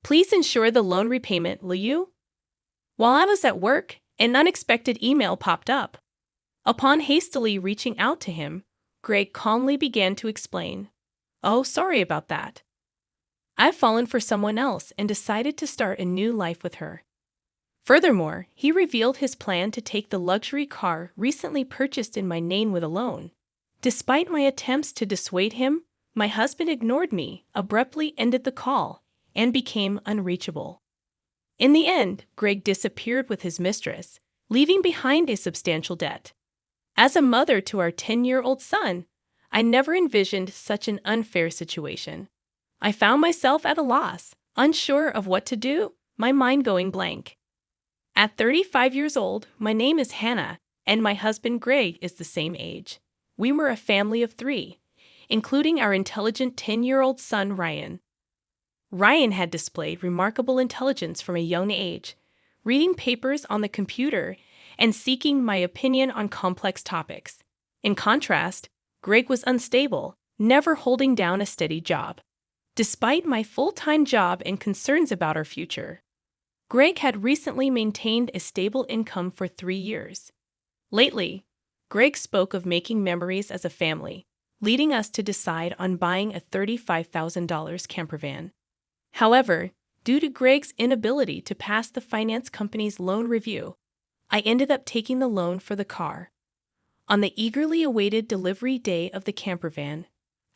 Please ensure the loan repayment, will you? While I was at work, an unexpected email popped up. Upon hastily reaching out to him, Greg calmly began to explain. Oh, sorry about that. I've fallen for someone else and decided to start a new life with her. Furthermore, he revealed his plan to take the luxury car recently purchased in my name with a loan. Despite my attempts to dissuade him, my husband ignored me, abruptly ended the call, and became unreachable. In the end, Greg disappeared with his mistress, leaving behind a substantial debt. As a mother to our 10-year-old son, I never envisioned such an unfair situation. I found myself at a loss, unsure of what to do, my mind going blank. At 35 years old, my name is Hannah, and my husband Greg is the same age. We were a family of 3, including our intelligent 10-year-old son Ryan. Ryan had displayed remarkable intelligence from a young age, reading papers on the computer and seeking my opinion on complex topics. In contrast, Greg was unstable, never holding down a steady job. Despite my full-time job and concerns about our future, Greg had recently maintained a stable income for 3 years. Lately, Greg spoke of making memories as a family, leading us to decide on buying a $35,000 campervan. However, due to Greg's inability to pass the finance company's loan review, I ended up taking the loan for the car. On the eagerly awaited delivery day of the campervan,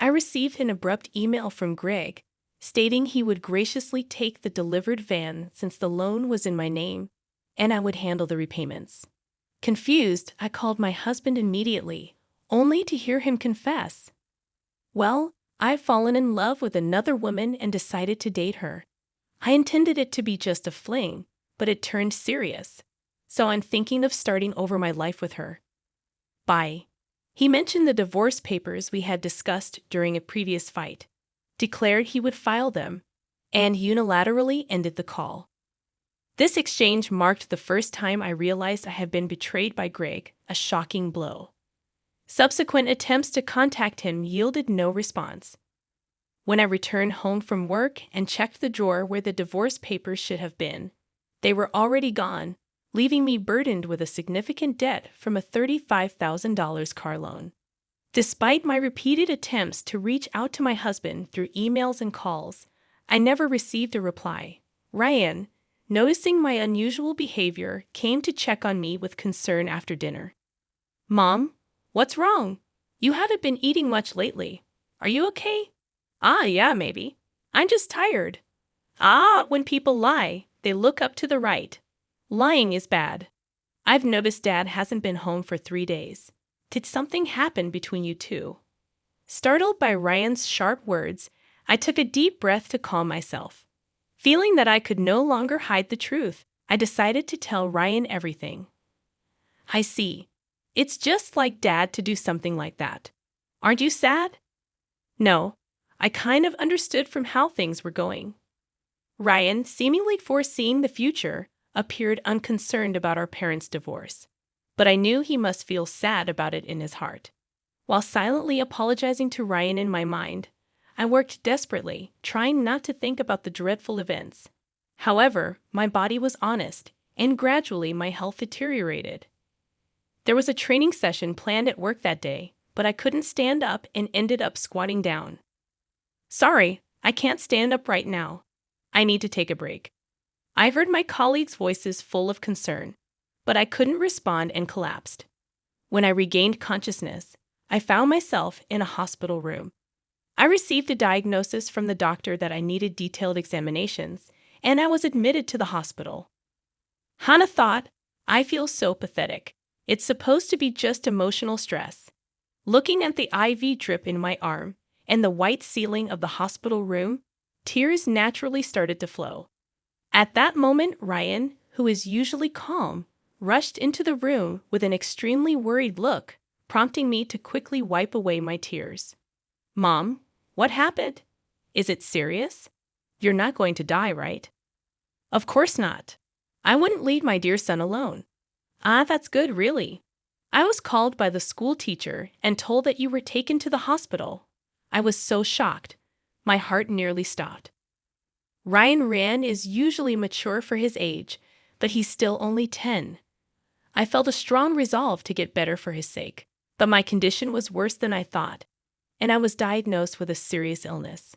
I received an abrupt email from Greg stating he would graciously take the delivered van since the loan was in my name, and I would handle the repayments. Confused, I called my husband immediately, only to hear him confess. Well, I've fallen in love with another woman and decided to date her. I intended it to be just a fling, but it turned serious, so I'm thinking of starting over my life with her. Bye. He mentioned the divorce papers we had discussed during a previous fight, declared he would file them, and unilaterally ended the call. This exchange marked the first time I realized I had been betrayed by Greg, a shocking blow. Subsequent attempts to contact him yielded no response. When I returned home from work and checked the drawer where the divorce papers should have been, they were already gone, leaving me burdened with a significant debt from a $35,000 car loan. Despite my repeated attempts to reach out to my husband through emails and calls, I never received a reply. Ryan, noticing my unusual behavior, came to check on me with concern after dinner. Mom, what's wrong? You haven't been eating much lately. Are you okay? Yeah, maybe. I'm just tired. When people lie, they look up to the right. Lying is bad. I've noticed Dad hasn't been home for 3 days. Did something happen between you two? Startled by Ryan's sharp words, I took a deep breath to calm myself. Feeling that I could no longer hide the truth, I decided to tell Ryan everything. I see. It's just like Dad to do something like that. Aren't you sad? No, I kind of understood from how things were going. Ryan, seemingly foreseeing the future, appeared unconcerned about our parents' divorce, but I knew he must feel sad about it in his heart. While silently apologizing to Ryan in my mind, I worked desperately, trying not to think about the dreadful events. However, my body was honest, and gradually my health deteriorated. There was a training session planned at work that day, but I couldn't stand up and ended up squatting down. Sorry, I can't stand up right now. I need to take a break. I heard my colleagues' voices full of concern, but I couldn't respond and collapsed. When I regained consciousness, I found myself in a hospital room. I received a diagnosis from the doctor that I needed detailed examinations, and I was admitted to the hospital. Hannah thought, I feel so pathetic. It's supposed to be just emotional stress. Looking at the IV drip in my arm and the white ceiling of the hospital room, tears naturally started to flow. At that moment, Ryan, who is usually calm, rushed into the room with an extremely worried look, prompting me to quickly wipe away my tears. Mom, what happened? Is it serious? You're not going to die, right? Of course not. I wouldn't leave my dear son alone. That's good, really. I was called by the school teacher and told that you were taken to the hospital. I was so shocked. My heart nearly stopped. Ryan is usually mature for his age, but he's still only 10. I felt a strong resolve to get better for his sake. But my condition was worse than I thought, and I was diagnosed with a serious illness.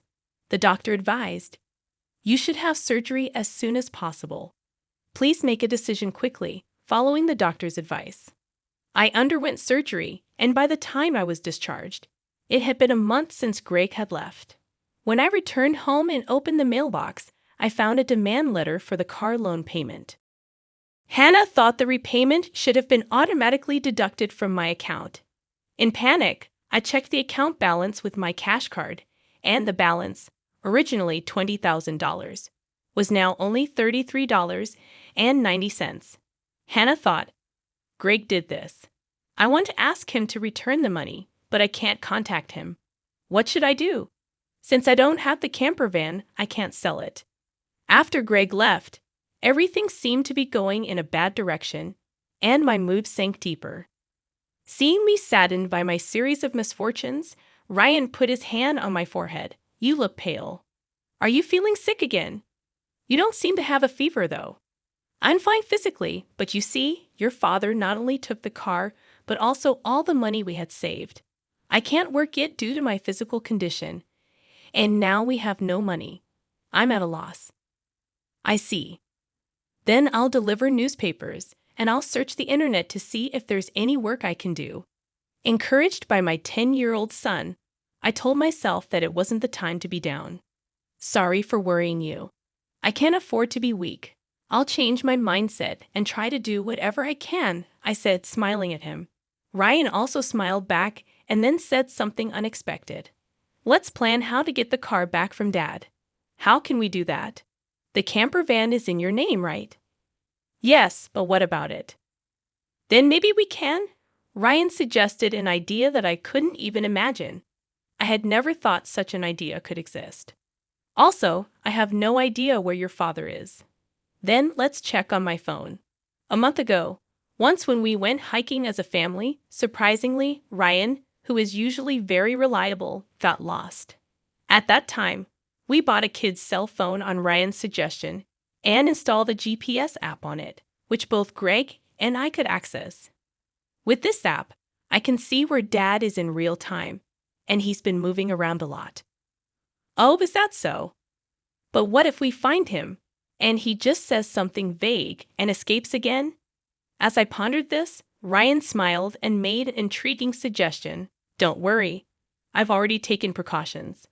The doctor advised, "You should have surgery as soon as possible. Please make a decision quickly, following the doctor's advice." I underwent surgery, and by the time I was discharged, it had been a month since Greg had left. When I returned home and opened the mailbox, I found a demand letter for the car loan payment. Hannah thought the repayment should have been automatically deducted from my account. In panic, I checked the account balance with my cash card, and the balance, originally $20,000, was now only $33.90. Hannah thought, "Greg did this. I want to ask him to return the money, but I can't contact him. What should I do? Since I don't have the camper van, I can't sell it." After Greg left, everything seemed to be going in a bad direction, and my mood sank deeper. Seeing me saddened by my series of misfortunes, Ryan put his hand on my forehead. "You look pale. Are you feeling sick again? You don't seem to have a fever, though." "I'm fine physically, but you see, your father not only took the car, but also all the money we had saved. I can't work yet due to my physical condition, and now we have no money. I'm at a loss." "I see. Then I'll deliver newspapers, and I'll search the internet to see if there's any work I can do." Encouraged by my 10-year-old son, I told myself that it wasn't the time to be down. "Sorry for worrying you. I can't afford to be weak. I'll change my mindset and try to do whatever I can," I said, smiling at him. Ryan also smiled back and then said something unexpected. "Let's plan how to get the car back from Dad." "How can we do that? The camper van is in your name, right?" "Yes, but what about it?" "Then maybe we can?" Ryan suggested an idea that I couldn't even imagine. I had never thought such an idea could exist. "Also, I have no idea where your father is." "Then let's check on my phone." A month ago, once when we went hiking as a family, surprisingly, Ryan, who is usually very reliable, got lost. At that time, we bought a kid's cell phone on Ryan's suggestion and installed a GPS app on it, which both Greg and I could access. With this app, I can see where Dad is in real time, and he's been moving around a lot. "Oh, is that so? But what if we find him, and he just says something vague and escapes again?" As I pondered this, Ryan smiled and made an intriguing suggestion. "Don't worry, I've already taken precautions."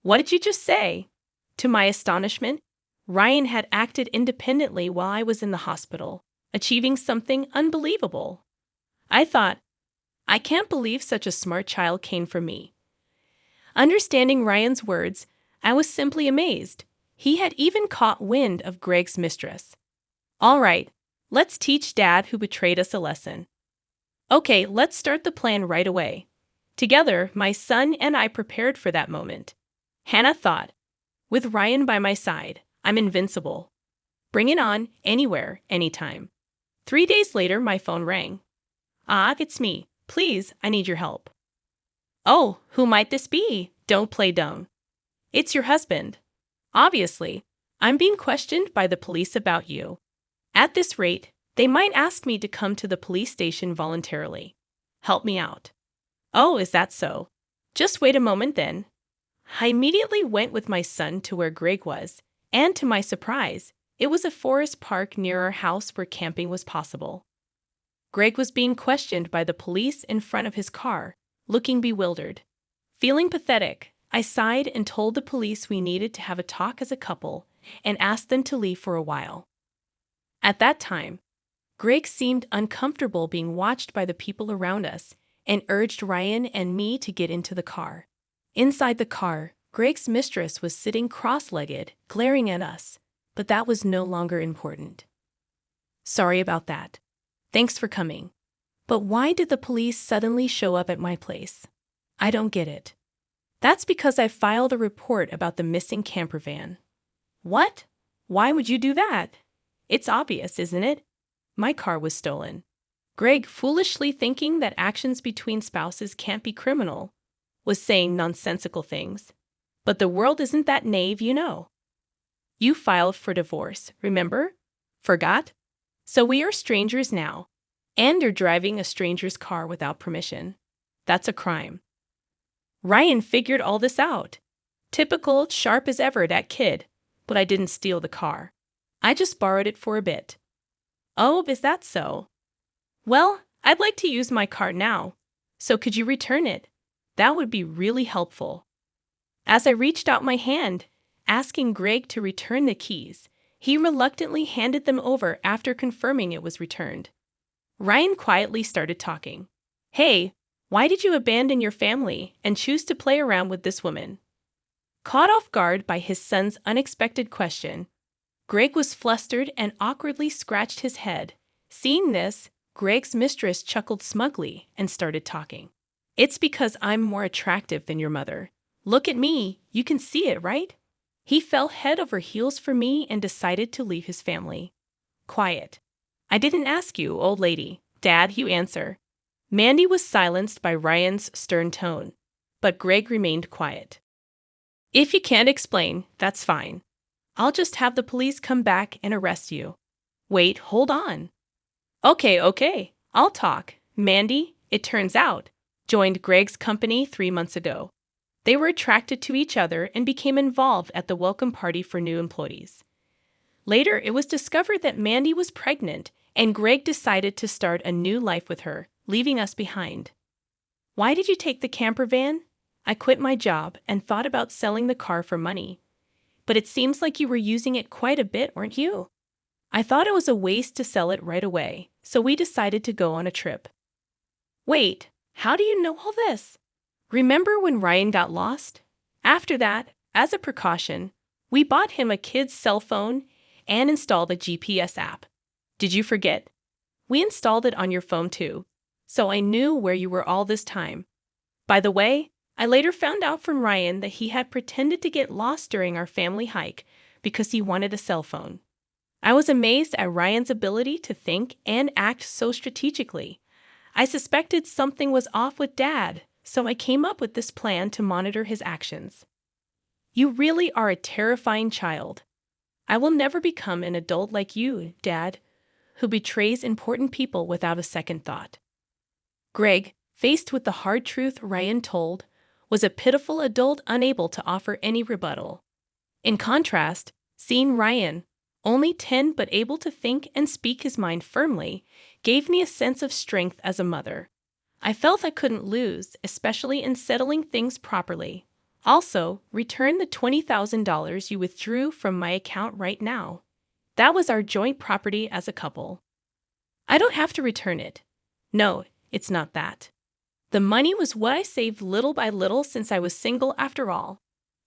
"What did you just say?" To my astonishment, Ryan had acted independently while I was in the hospital, achieving something unbelievable. I thought, I can't believe such a smart child came from me. Understanding Ryan's words, I was simply amazed. He had even caught wind of Greg's mistress. "All right, let's teach Dad who betrayed us a lesson." "Okay, let's start the plan right away." Together, my son and I prepared for that moment. Hannah thought, "With Ryan by my side, I'm invincible. Bring it on, anywhere, anytime." 3 days later, my phone rang. "Ah, it's me. Please, I need your help." "Oh, who might this be? Don't play dumb." "It's your husband. Obviously, I'm being questioned by the police about you. At this rate, they might ask me to come to the police station voluntarily. Help me out." "Oh, is that so? Just wait a moment then." I immediately went with my son to where Greg was, and to my surprise, it was a forest park near our house where camping was possible. Greg was being questioned by the police in front of his car, looking bewildered. Feeling pathetic, I sighed and told the police we needed to have a talk as a couple and asked them to leave for a while. At that time, Greg seemed uncomfortable being watched by the people around us and urged Ryan and me to get into the car. Inside the car, Greg's mistress was sitting cross-legged, glaring at us, but that was no longer important. "Sorry about that. Thanks for coming. But why did the police suddenly show up at my place? I don't get it." "That's because I filed a report about the missing camper van." "What? Why would you do that? It's obvious, isn't it? My car was stolen." Greg, foolishly thinking that actions between spouses can't be criminal, was saying nonsensical things. But the world isn't that naive, you know. You filed for divorce, remember? Forgot? So we are strangers now. And you're driving a stranger's car without permission. That's a crime. Ryan figured all this out. Typical, sharp as ever, that kid. But I didn't steal the car. I just borrowed it for a bit. Oh, is that so? Well, I'd like to use my car now. So could you return it? That would be really helpful. As I reached out my hand, asking Greg to return the keys, he reluctantly handed them over after confirming it was returned. Ryan quietly started talking. Hey, why did you abandon your family and choose to play around with this woman? Caught off guard by his son's unexpected question, Greg was flustered and awkwardly scratched his head. Seeing this, Greg's mistress chuckled smugly and started talking. It's because I'm more attractive than your mother. Look at me, you can see it, right? He fell head over heels for me and decided to leave his family. Quiet. I didn't ask you, old lady. Dad, you answer. Mandy was silenced by Ryan's stern tone, but Greg remained quiet. If you can't explain, that's fine. I'll just have the police come back and arrest you. Wait, hold on. Okay, I'll talk. Mandy, it turns out, joined Greg's company 3 months ago. They were attracted to each other and became involved at the welcome party for new employees. Later, it was discovered that Mandy was pregnant, and Greg decided to start a new life with her, leaving us behind. Why did you take the camper van? I quit my job and thought about selling the car for money. But it seems like you were using it quite a bit, weren't you? I thought it was a waste to sell it right away, so we decided to go on a trip. Wait, how do you know all this? Remember when Ryan got lost? After that, as a precaution, we bought him a kid's cell phone and installed a GPS app. Did you forget? We installed it on your phone too, so I knew where you were all this time. By the way, I later found out from Ryan that he had pretended to get lost during our family hike because he wanted a cell phone. I was amazed at Ryan's ability to think and act so strategically. I suspected something was off with Dad, so I came up with this plan to monitor his actions. You really are a terrifying child. I will never become an adult like you, Dad, who betrays important people without a second thought. Greg, faced with the hard truth Ryan told, was a pitiful adult unable to offer any rebuttal. In contrast, seeing Ryan, only 10 but able to think and speak his mind firmly, gave me a sense of strength as a mother. I felt I couldn't lose, especially in settling things properly. Also, return the $20,000 you withdrew from my account right now. That was our joint property as a couple. I don't have to return it. No, it's not that. The money was what I saved little by little since I was single after all.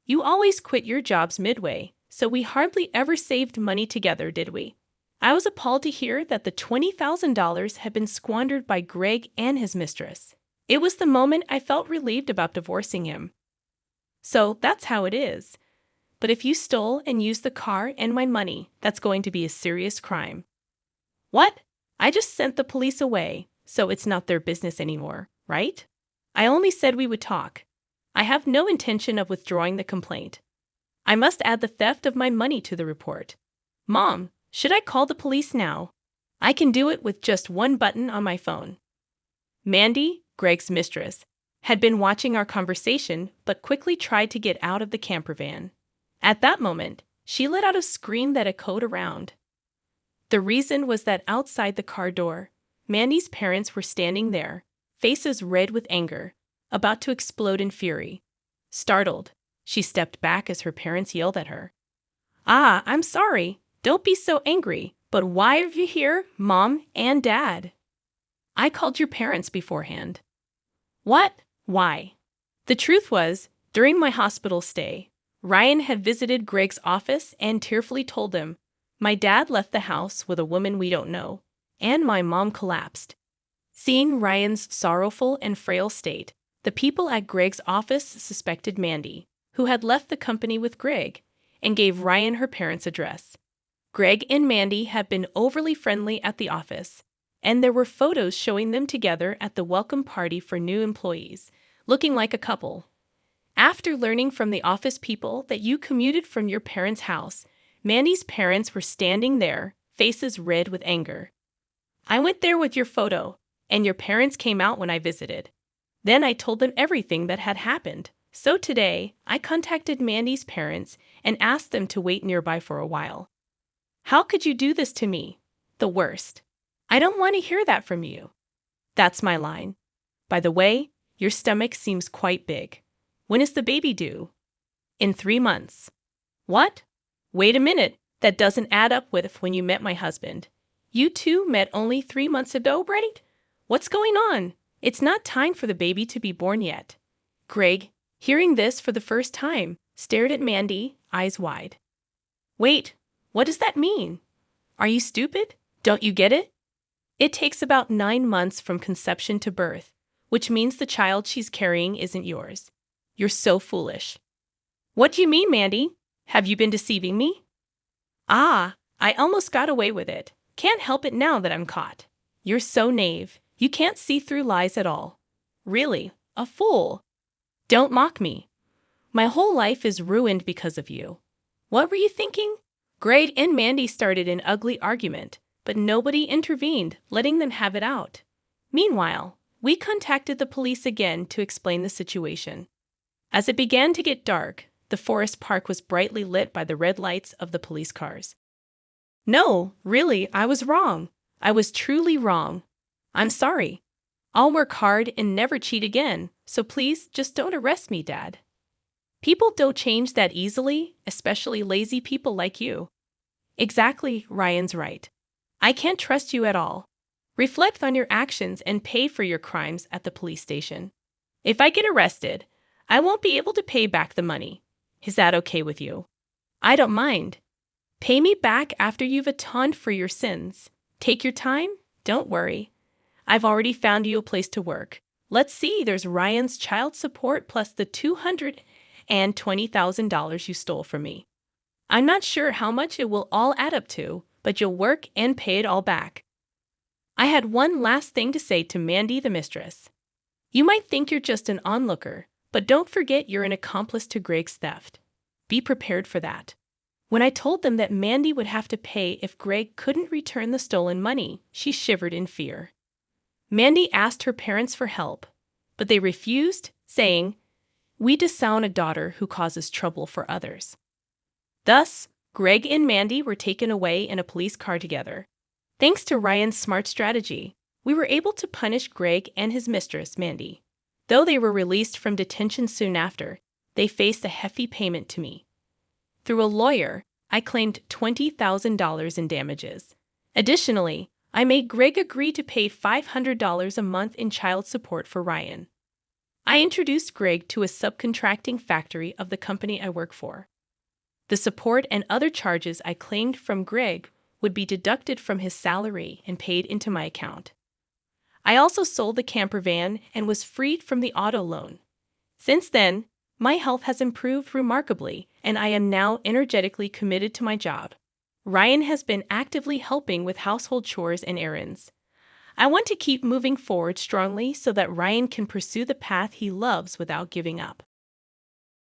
You always quit your jobs midway, so we hardly ever saved money together, did we? I was appalled to hear that the $20,000 had been squandered by Greg and his mistress. It was the moment I felt relieved about divorcing him. So that's how it is. But if you stole and used the car and my money, that's going to be a serious crime. What? I just sent the police away, so it's not their business anymore, right? I only said we would talk. I have no intention of withdrawing the complaint. I must add the theft of my money to the report. Mom, should I call the police now? I can do it with just one button on my phone. Mandy, Greg's mistress, had been watching our conversation but quickly tried to get out of the camper van. At that moment, she let out a scream that echoed around. The reason was that outside the car door, Mandy's parents were standing there, faces red with anger, about to explode in fury. Startled, she stepped back as her parents yelled at her. Ah, I'm sorry. Don't be so angry. But why are you here, Mom and Dad? I called your parents beforehand. What? Why? The truth was, during my hospital stay, Ryan had visited Greg's office and tearfully told him, my dad left the house with a woman we don't know, and my mom collapsed. Seeing Ryan's sorrowful and frail state, the people at Greg's office suspected Mandy, who had left the company with Greg, and gave Ryan her parents' address. Greg and Mandy had been overly friendly at the office, and there were photos showing them together at the welcome party for new employees, looking like a couple. After learning from the office people that you commuted from your parents' house, Mandy's parents were standing there, faces red with anger. I went there with your photo, and your parents came out when I visited. Then I told them everything that had happened. So today, I contacted Mandy's parents and asked them to wait nearby for a while. How could you do this to me? The worst. I don't want to hear that from you. That's my line. By the way, your stomach seems quite big. When is the baby due? In 3 months. What? Wait a minute, that doesn't add up with when you met my husband. You two met only 3 months ago, right? What's going on? It's not time for the baby to be born yet. Greg, hearing this for the first time, stared at Mandy, eyes wide. Wait, what does that mean? Are you stupid? Don't you get it? It takes about 9 months from conception to birth, which means the child she's carrying isn't yours. You're so foolish. What do you mean, Mandy? Have you been deceiving me? Ah, I almost got away with it. Can't help it now that I'm caught. You're so naive. You can't see through lies at all. Really, a fool. Don't mock me. My whole life is ruined because of you. What were you thinking? Greg and Mandy started an ugly argument, but nobody intervened, letting them have it out. Meanwhile, we contacted the police again to explain the situation. As it began to get dark, the forest park was brightly lit by the red lights of the police cars. No, really, I was wrong. I was truly wrong. I'm sorry. I'll work hard and never cheat again, so please just don't arrest me, Dad. People don't change that easily, especially lazy people like you. Exactly, Ryan's right. I can't trust you at all. Reflect on your actions and pay for your crimes at the police station. If I get arrested, I won't be able to pay back the money. Is that okay with you? I don't mind. Pay me back after you've atoned for your sins. Take your time. Don't worry. I've already found you a place to work. Let's see, there's Ryan's child support plus the $220,000 you stole from me. I'm not sure how much it will all add up to, but you'll work and pay it all back. I had one last thing to say to Mandy the mistress. You might think you're just an onlooker, but don't forget you're an accomplice to Greg's theft. Be prepared for that. When I told them that Mandy would have to pay if Greg couldn't return the stolen money, she shivered in fear. Mandy asked her parents for help, but they refused, saying, "We disown a daughter who causes trouble for others." Thus, Greg and Mandy were taken away in a police car together. Thanks to Ryan's smart strategy, we were able to punish Greg and his mistress, Mandy. Though they were released from detention soon after, they faced a hefty payment to me. Through a lawyer, I claimed $20,000 in damages. Additionally, I made Greg agree to pay $500 a month in child support for Ryan. I introduced Greg to a subcontracting factory of the company I work for. The support and other charges I claimed from Greg would be deducted from his salary and paid into my account. I also sold the camper van and was freed from the auto loan. Since then, my health has improved remarkably, and I am now energetically committed to my job. Ryan has been actively helping with household chores and errands. I want to keep moving forward strongly so that Ryan can pursue the path he loves without giving up.